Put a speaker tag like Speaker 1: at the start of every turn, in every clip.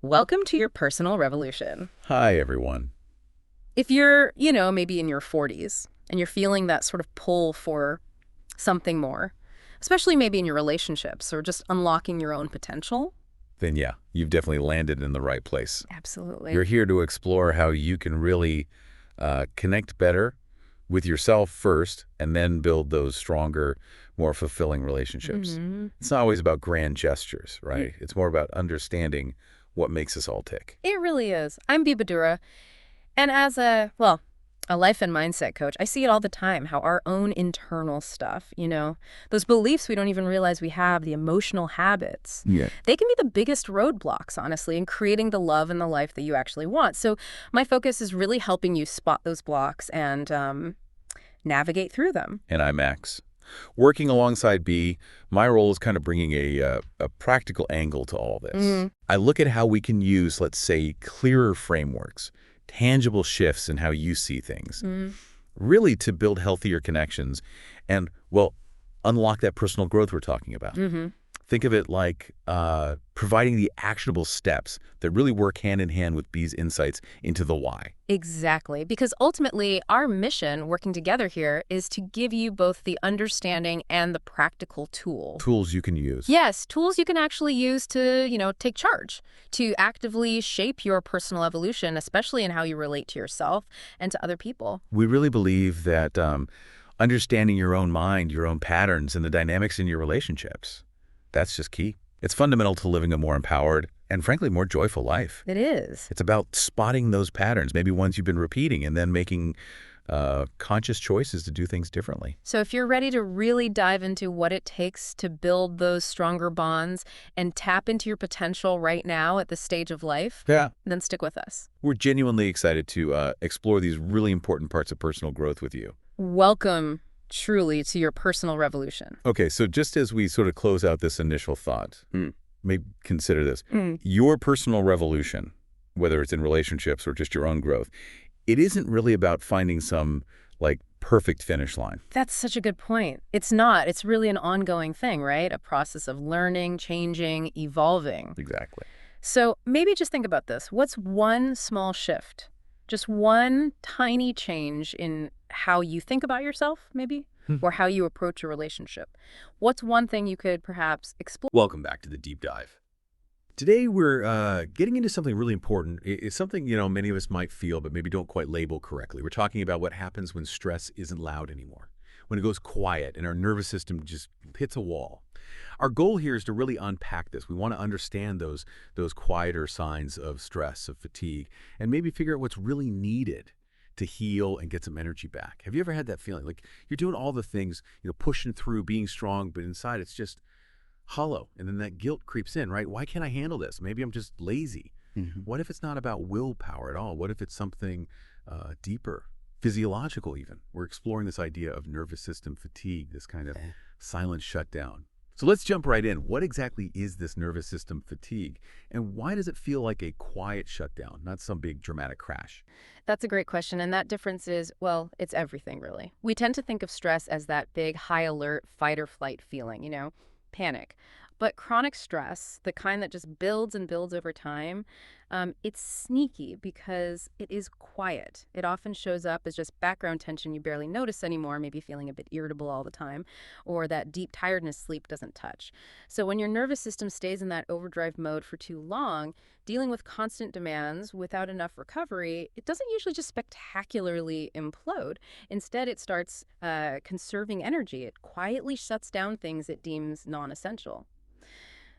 Speaker 1: Welcome to your personal revolution.
Speaker 2: Hi, everyone.
Speaker 1: If you're, maybe in your 40s and you're feeling that sort of pull for something more, especially maybe in your relationships or just unlocking your own potential.
Speaker 2: Then yeah, you've definitely landed in the right place.
Speaker 1: Absolutely.
Speaker 2: You're here to explore how you can really connect better with yourself first and then build those stronger, more fulfilling relationships. It's not always about grand gestures, right? It's more about understanding what makes us all tick.
Speaker 1: It really is. I'm Bibadura, and as a life and mindset coach, I see it all the time, how our own internal stuff, those beliefs we don't even realize we have, the emotional habits, they can be the biggest roadblocks, honestly, in creating the love and the life that you actually want. So my focus is really helping you spot those blocks and navigate through them.
Speaker 2: And I'm Max. Working alongside B, my role is kind of bringing a practical angle to all this. I look at how we can use, let's say, clearer frameworks, tangible shifts in how you see things, really to build healthier connections and, well, unlock that personal growth we're talking about. Think of it like providing the actionable steps that really work hand in hand with B's insights into the why.
Speaker 1: Exactly, because ultimately our mission working together here is to give you both the understanding and the practical tools.
Speaker 2: Tools you can use.
Speaker 1: Yes, tools you can actually use to, take charge, to actively shape your personal evolution, especially in how you relate to yourself and to other people.
Speaker 2: We really believe that understanding your own mind, your own patterns, and the dynamics in your relationships, that's just key. It's fundamental to living a more empowered and, frankly, more joyful life.
Speaker 1: It is.
Speaker 2: It's about spotting those patterns, maybe ones you've been repeating, and then making conscious choices to do things differently.
Speaker 1: So if you're ready to really dive into what it takes to build those stronger bonds and tap into your potential right now at this stage of life, then stick with us.
Speaker 2: We're genuinely excited to explore these really important parts of personal growth with you.
Speaker 1: Welcome, truly, to your personal revolution.
Speaker 2: Okay, so just as we sort of close out this initial thought, maybe consider this. Your personal revolution, whether it's in relationships or just your own growth, it isn't really about finding some, perfect finish line.
Speaker 1: That's such a good point. It's not. It's really an ongoing thing, right? A process of learning, changing, evolving.
Speaker 2: Exactly.
Speaker 1: So maybe just think about this. What's one small shift? Just one tiny change in how you think about yourself, maybe, or how you approach a relationship. What's one thing you could perhaps explore?
Speaker 3: Welcome back to the deep dive. Today we're getting into something really important. It's something, many of us might feel but maybe don't quite label correctly. We're talking about what happens when stress isn't loud anymore, when it goes quiet and our nervous system just hits a wall. Our goal here is to really unpack this. We want to understand those quieter signs of stress, of fatigue, and maybe figure out what's really needed to heal and get some energy back. Have you ever had that feeling? Like you're doing all the things, pushing through, being strong, but inside it's just hollow. And then that guilt creeps in, right? Why can't I handle this? Maybe I'm just lazy. What if it's not about willpower at all? What if it's something deeper, physiological even? We're exploring this idea of nervous system fatigue, this kind of silent shutdown. So let's jump right in. What exactly is this nervous system fatigue? And why does it feel like a quiet shutdown, not some big dramatic crash?
Speaker 1: That's a great question. And that difference is, well, it's everything, really. We tend to think of stress as that big, high alert, fight or flight feeling, panic. But chronic stress, the kind that just builds and builds over time, it's sneaky because it is quiet. It often shows up as just background tension you barely notice anymore, maybe feeling a bit irritable all the time, or that deep tiredness sleep doesn't touch. So when your nervous system stays in that overdrive mode for too long, dealing with constant demands without enough recovery, it doesn't usually just spectacularly implode. Instead, it starts conserving energy. It quietly shuts down things it deems non-essential.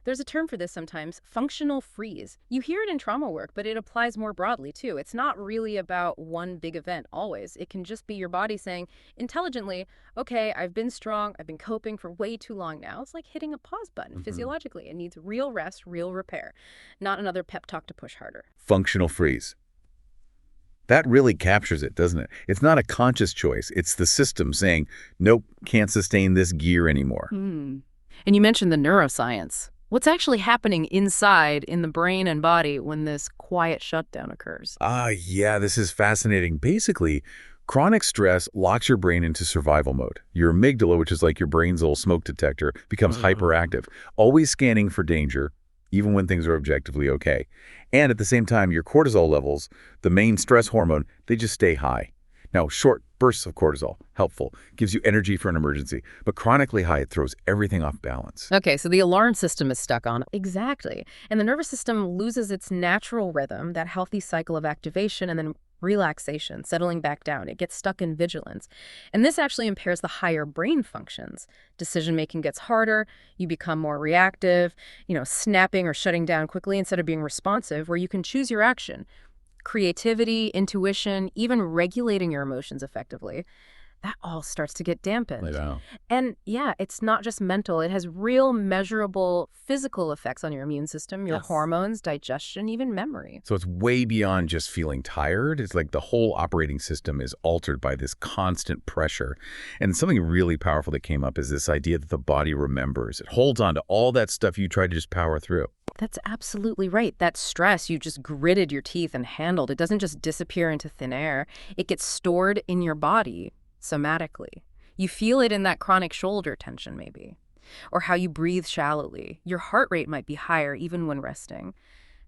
Speaker 1: There's a term for this sometimes, functional freeze. You hear it in trauma work, but it applies more broadly too. It's not really about one big event always. It can just be your body saying intelligently, okay, I've been strong, I've been coping for way too long now. It's like hitting a pause button physiologically. It needs real rest, real repair, not another pep talk to push harder.
Speaker 2: Functional freeze. That really captures it, doesn't it? It's not a conscious choice. It's the system saying, nope, can't sustain this gear anymore.
Speaker 1: And you mentioned the neuroscience. What's actually happening inside in the brain and body when this quiet shutdown occurs?
Speaker 2: Yeah, this is fascinating. Basically, chronic stress locks your brain into survival mode. Your amygdala, which is like your brain's little smoke detector, becomes hyperactive, always scanning for danger, even when things are objectively okay. And at the same time, your cortisol levels, the main stress hormone, they just stay high. Now, short bursts of cortisol, helpful, gives you energy for an emergency, but chronically high, it throws everything off balance.
Speaker 1: Okay, so the alarm system is stuck on. Exactly. And the nervous system loses its natural rhythm, that healthy cycle of activation and then relaxation, settling back down. It gets stuck in vigilance. And this actually impairs the higher brain functions. Decision-making gets harder. You become more reactive, snapping or shutting down quickly instead of being responsive, where you can choose your action. Creativity, intuition, even regulating your emotions effectively, that all starts to get
Speaker 2: I
Speaker 1: dampened.
Speaker 2: know.
Speaker 1: And yeah, it's not just mental. It has real measurable physical effects on your immune system, your
Speaker 3: Yes.
Speaker 1: hormones, digestion, even memory.
Speaker 2: So it's way beyond just feeling tired. It's like the whole operating system is altered by this constant pressure. And something really powerful that came up is this idea that the body remembers. It holds on to all that stuff you try to just power through.
Speaker 1: That's absolutely right. That stress you just gritted your teeth and handled, it doesn't just disappear into thin air. It gets stored in your body somatically. You feel it in that chronic shoulder tension maybe, or how you breathe shallowly. Your heart rate might be higher even when resting.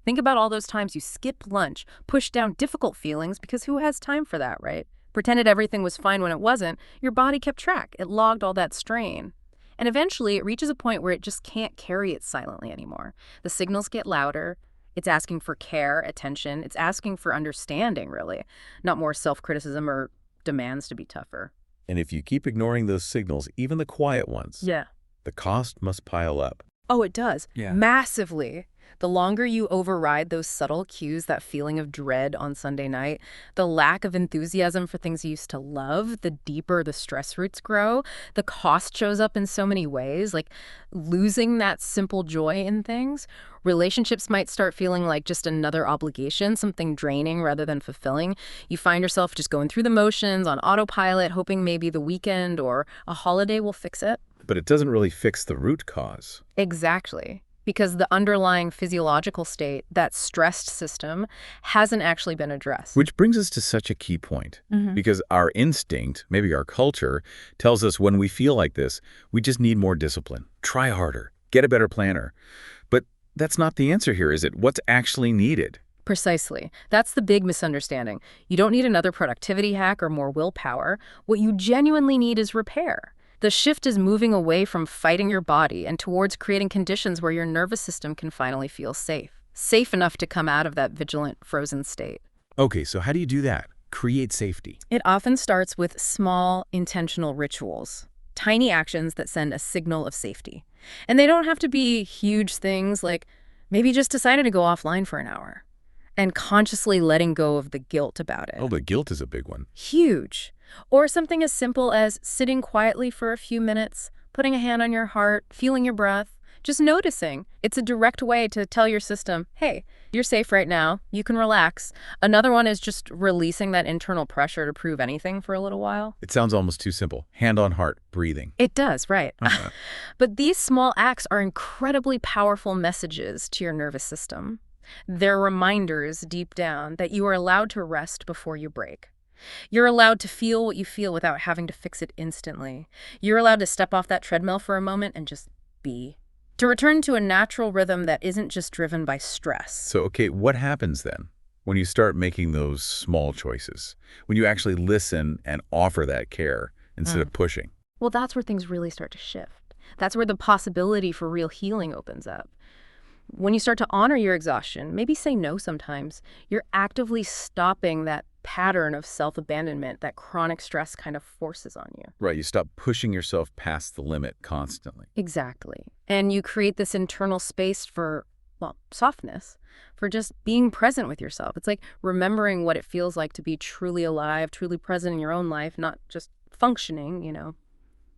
Speaker 1: Think about all those times you skipped lunch, pushed down difficult feelings, because who has time for that, right? Pretended everything was fine when it wasn't. Your body kept track. It logged all that strain. And eventually it reaches a point where it just can't carry it silently anymore. The signals get louder. It's asking for care, attention. It's asking for understanding, really, not more self-criticism or demands to be tougher.
Speaker 2: And if you keep ignoring those signals, even the quiet ones,
Speaker 1: Yeah.
Speaker 2: the cost must pile up.
Speaker 1: Oh, it does.
Speaker 3: Yeah.
Speaker 1: Massively. The longer you override those subtle cues, that feeling of dread on Sunday night, the lack of enthusiasm for things you used to love, the deeper the stress roots grow, the cost shows up in so many ways, like losing that simple joy in things. Relationships might start feeling like just another obligation, something draining rather than fulfilling. You find yourself just going through the motions on autopilot, hoping maybe the weekend or a holiday will fix it.
Speaker 2: But it doesn't really fix the root cause.
Speaker 1: Exactly. Because the underlying physiological state, that stressed system, hasn't actually been addressed.
Speaker 2: Which brings us to such a key point. Because our instinct, maybe our culture, tells us when we feel like this, we just need more discipline. Try harder. Get a better planner. But that's not the answer here, is it? What's actually needed?
Speaker 1: Precisely. That's the big misunderstanding. You don't need another productivity hack or more willpower. What you genuinely need is repair. The shift is moving away from fighting your body and towards creating conditions where your nervous system can finally feel safe. Safe enough to come out of that vigilant, frozen state.
Speaker 2: Okay, so how do you do that? Create safety.
Speaker 1: It often starts with small, intentional rituals. Tiny actions that send a signal of safety. And they don't have to be huge things like maybe just deciding to go offline for an hour and consciously letting go of the guilt about it.
Speaker 2: Oh, the guilt is a big one.
Speaker 1: Huge. Or something as simple as sitting quietly for a few minutes, putting a hand on your heart, feeling your breath, just noticing. It's a direct way to tell your system, hey, you're safe right now, you can relax. Another one is just releasing that internal pressure to prove anything for a little while.
Speaker 2: It sounds almost too simple. Hand on heart, breathing.
Speaker 1: It does, right. But these small acts are incredibly powerful messages to your nervous system. They're reminders deep down that you are allowed to rest before you break. You're allowed to feel what you feel without having to fix it instantly. You're allowed to step off that treadmill for a moment and just be. To return to a natural rhythm that isn't just driven by stress.
Speaker 2: So, okay, what happens then when you start making those small choices? When you actually listen and offer that care instead of pushing?
Speaker 1: Well, that's where things really start to shift. That's where the possibility for real healing opens up. When you start to honor your exhaustion, maybe say no sometimes, you're actively stopping that pattern of self-abandonment that chronic stress kind of forces on you.
Speaker 2: Right, you stop pushing yourself past the limit constantly.
Speaker 1: Exactly. And you create this internal space for, well, softness, for just being present with yourself. It's like remembering what it feels like to be truly alive, truly present in your own life, not just functioning,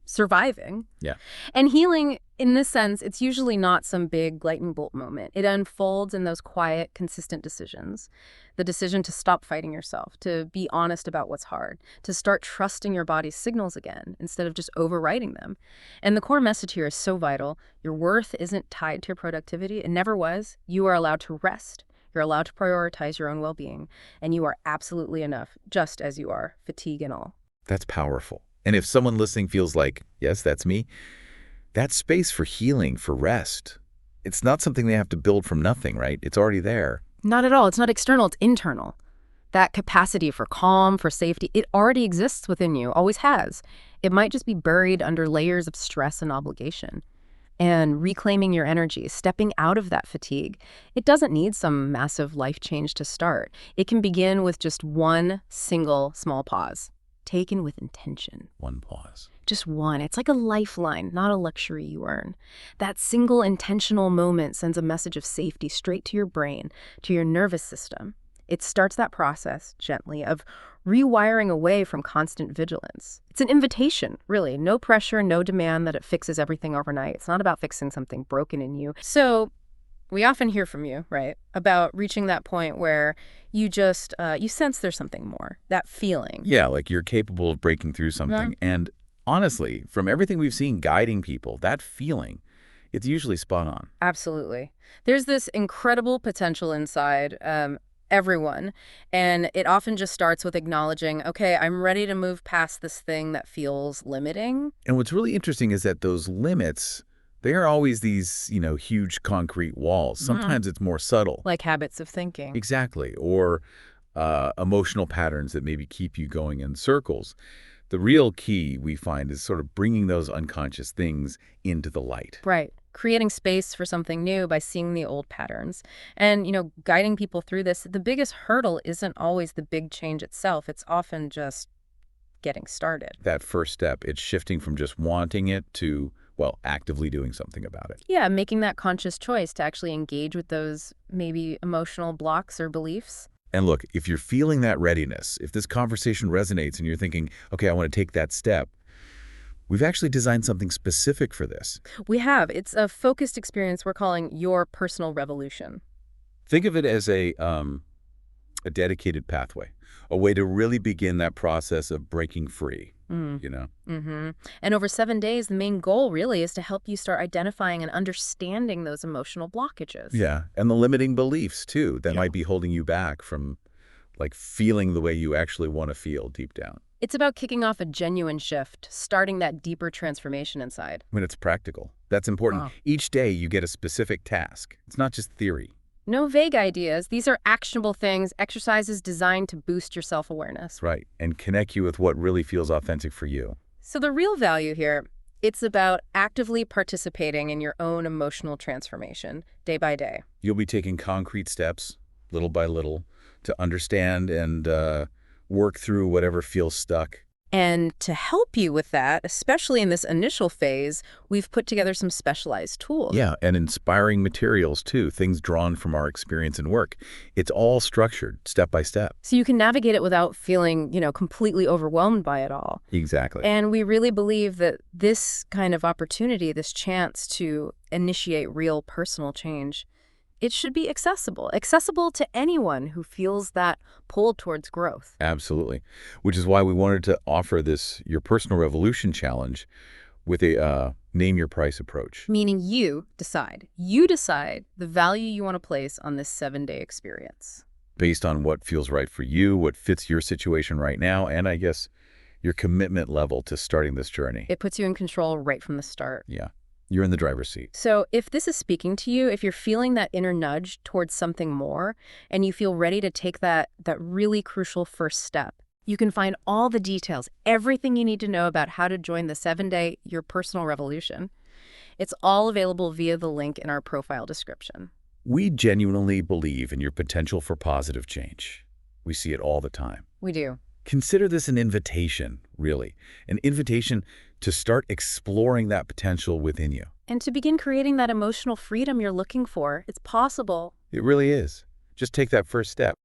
Speaker 1: surviving.
Speaker 2: Yeah.
Speaker 1: And healing, in this sense, it's usually not some big lightning bolt moment. It unfolds in those quiet, consistent decisions. The decision to stop fighting yourself, to be honest about what's hard, to start trusting your body's signals again instead of just overriding them. And the core message here is so vital. Your worth isn't tied to your productivity. It never was. You are allowed to rest. You're allowed to prioritize your own well-being. And you are absolutely enough, just as you are, fatigue and all.
Speaker 2: That's powerful. And if someone listening feels like, yes, that's me, that space for healing, for rest, It's not something they have to build from nothing, right? It's already there.
Speaker 1: Not at all. It's not external, it's internal. That capacity for calm, for safety, it already exists within you, always has. It might just be buried under layers of stress and obligation. And reclaiming your energy, stepping out of that fatigue, it doesn't need some massive life change to start. It can begin with just one single small pause, taken with intention.
Speaker 2: One pause.
Speaker 1: Just one. It's like a lifeline, not a luxury you earn. That single intentional moment sends a message of safety straight to your brain, to your nervous system. It starts that process, gently, of rewiring away from constant vigilance. It's an invitation, really. No pressure, no demand that it fixes everything overnight. It's not about fixing something broken in you. So we often hear from you, right, about reaching that point where you just, you sense there's something more, that feeling.
Speaker 2: Yeah, like you're capable of breaking through something. And honestly, from everything we've seen guiding people, that feeling, it's usually spot on.
Speaker 1: Absolutely. There's this incredible potential inside everyone, and it often just starts with acknowledging, okay, I'm ready to move past this thing that feels limiting.
Speaker 2: And what's really interesting is that those limits, they are always these, huge concrete walls. Sometimes it's more subtle.
Speaker 1: Like habits of thinking.
Speaker 2: Exactly. Or emotional patterns that maybe keep you going in circles. The real key, we find, is sort of bringing those unconscious things into the light.
Speaker 1: Right. Creating space for something new by seeing the old patterns. And, guiding people through this, the biggest hurdle isn't always the big change itself. It's often just getting started.
Speaker 2: That first step, it's shifting from just wanting it to, well, actively doing something about it.
Speaker 1: Yeah, making that conscious choice to actually engage with those maybe emotional blocks or beliefs.
Speaker 2: And look, if you're feeling that readiness, if this conversation resonates and you're thinking, okay, I want to take that step, we've actually designed something specific for this.
Speaker 1: We have. It's a focused experience we're calling Your Personal Revolution.
Speaker 2: Think of it as a dedicated pathway, a way to really begin that process of breaking free,
Speaker 1: Mm-hmm. And over 7 days, the main goal really is to help you start identifying and understanding those emotional blockages.
Speaker 2: Yeah, and the limiting beliefs, too, that might be holding you back from, like, feeling the way you actually want to feel deep down.
Speaker 1: It's about kicking off a genuine shift, starting that deeper transformation inside.
Speaker 2: When it's practical. That's important. Each day you get a specific task. It's not just theory.
Speaker 1: No vague ideas. These are actionable things, exercises designed to boost your self-awareness.
Speaker 2: Right, and connect you with what really feels authentic for you.
Speaker 1: So the real value here, it's about actively participating in your own emotional transformation, day by day.
Speaker 2: You'll be taking concrete steps, little by little, to understand and work through whatever feels stuck.
Speaker 1: And to help you with that, especially in this initial phase, we've put together some specialized tools.
Speaker 2: Yeah, and inspiring materials, too, things drawn from our experience and work. It's all structured, step by step.
Speaker 1: So you can navigate it without feeling, completely overwhelmed by it all.
Speaker 2: Exactly.
Speaker 1: And we really believe that this kind of opportunity, this chance to initiate real personal change, it should be accessible to anyone who feels that pull towards growth.
Speaker 2: Absolutely. Which is why we wanted to offer this Your Personal Revolution Challenge with a name your price approach.
Speaker 1: Meaning you decide. You decide the value you want to place on this 7-day experience.
Speaker 2: Based on what feels right for you, what fits your situation right now, and I guess your commitment level to starting this journey.
Speaker 1: It puts you in control right from the start.
Speaker 2: Yeah. You're in the driver's seat.
Speaker 1: So if this is speaking to you, if you're feeling that inner nudge towards something more, and you feel ready to take that really crucial first step, you can find all the details, everything you need to know about how to join the 7-day Your Personal Revolution. It's all available via the link in our profile description.
Speaker 2: We genuinely believe in your potential for positive change. We see it all the time.
Speaker 1: We do.
Speaker 2: Consider this an invitation, really. An invitation to start exploring that potential within you.
Speaker 1: And to begin creating that emotional freedom you're looking for. It's possible.
Speaker 2: It really is. Just take that first step.